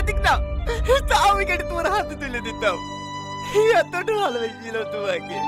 দিক না, তাও আমি কেটে তোমার হাতে তুলে দিতাম। এতটা ভালোবেসেছিল তোমাকে।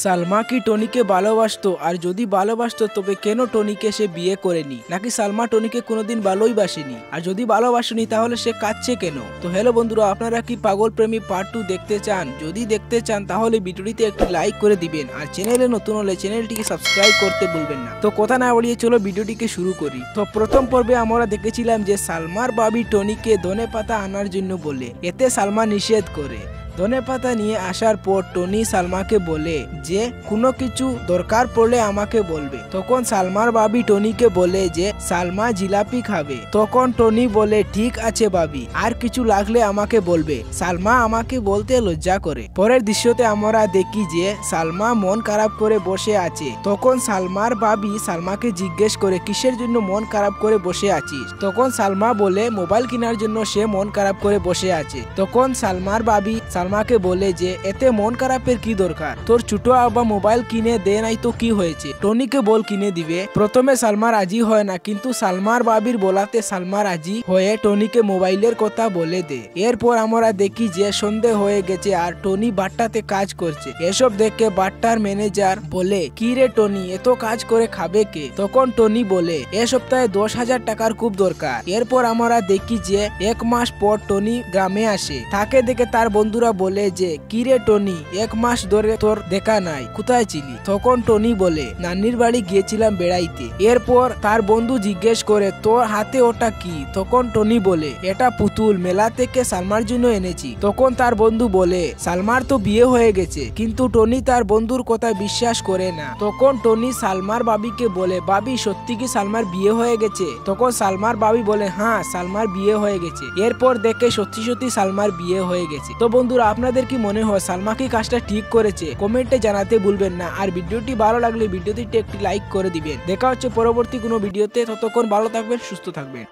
সালমা কি টনিকে ভালোবাসতো? আর যদি ভালোবাসতো তবে কেন টনিকে সে বিয়ে করেনি? নাকি সালমা টনিকে কোনোদিন ভালোই বাসেনি? আর যদি ভালোবাসেনি তাহলে সে কাঁদছে কেন? তো হ্যালো বন্ধুরা, আপনারা কি পাগল প্রেমী পার্ট 2 দেখতে চান? যদি দেখতে চান তাহলে ভিডিওটিতে একটি লাইক করে দিবেন, আর চ্যানেলে নতুন হলে চ্যানেলটিকে সাবস্ক্রাইব করতে ভুলবেন না। তো কথা না বাড়িয়ে চলো ভিডিওটিকে শুরু করি। তো প্রথম পর্বে আমরা দেখেছিলাম যে সালমার ভাবি টনিকে ধনেপাতা আনার জন্য বলে, এতে সালমা নিষেধ করে। ধনেপাতা নিয়ে আসার পর টনি সালমাকে বলে যে কোনো কিছু দরকার পড়লে আমাকে বলবে। তখন সালমার ভাবি টনিকে বলে যে সালমা জিলাপি খাবে। তখন টনি বলে ঠিক আছে ভাবি, আর কিছু লাগলে আমাকে বলবে। সালমা আমাকে বলতে লজ্জা করে। পরের দৃশ্যতে আমরা দেখি যে সালমা মন খারাপ করে বসে আছে। তখন সালমার ভাবি সালমাকে জিজ্ঞেস করে কিসের জন্য মন খারাপ করে বসে আছিস? তখন সালমা বলে মোবাইল কেনার জন্য সে মন খারাপ করে বসে আছে। তখন সালমার ভাবি সালমাকে বলে যে এতে মন খারাপের কি দরকার, তোর ছোট আব্বা মোবাইল কিনে দে নাই তো কি হয়েছে, টনিকে বল কিনে দিবে। প্রথমে সালমা রাজি হয় না, কিন্তু সালমার ভাবির বলাতে সালমা রাজি হয়ে টনিকে মোবাইলের কথা বলে দে। এরপর আমরা দেখি যে সন্ধে হয়ে গেছে আর টনি বাট্টাতে কাজ করছে। এসব দেখে বাট্টার ম্যানেজার বলে কি রে টনি, এত কাজ করে খাবে কে? তখন টনি বলে এ সপ্তাহে 10,000 টাকার খুব দরকার। এরপর আমরা দেখি যে 1 মাস পর টনি গ্রামে আসে। তাকে দেখে তার বন্ধুরা বলে যে কিরে টনি, 1 মাস ধরে তোর দেখা নাই, কোথায় ছিলি? তখন টনি বলে নানির বাড়ি গিয়েছিলাম বেড়াইতে। এরপর তার বন্ধু জিজ্ঞেস করে তোর হাতে ওটা কি? তখন টনি বলে এটা পুতুল, মেলা থেকে সালমার জন্য এনেছি। তখন তার বন্ধু বলে সালমার তো বিয়ে হয়ে গেছে। কিন্তু টনি তার বন্ধুর কথা বিশ্বাস করে না। তখন টনি সালমার ভাবিকে বলে ভাবি সত্যি কি সালমার বিয়ে হয়ে গেছে? তখন সালমার ভাবি বলে হ্যাঁ সালমার বিয়ে হয়ে গেছে। এরপর দেখে সত্যি সত্যি সালমার বিয়ে হয়ে গেছে। তো বন্ধুরা, আপনাদের কি মনে হয় সালমা কি কাজটা ঠিক করেছে? কমেন্টে জানাতে ভুলবেন না। আর ভিডিওটি ভালো লাগলে ভিডিওটিতে একটি লাইক করে দিবেন। দেখা হচ্ছে পরবর্তী কোনো ভিডিওতে। ততক্ষণ ভালো থাকবেন, সুস্থ থাকবেন।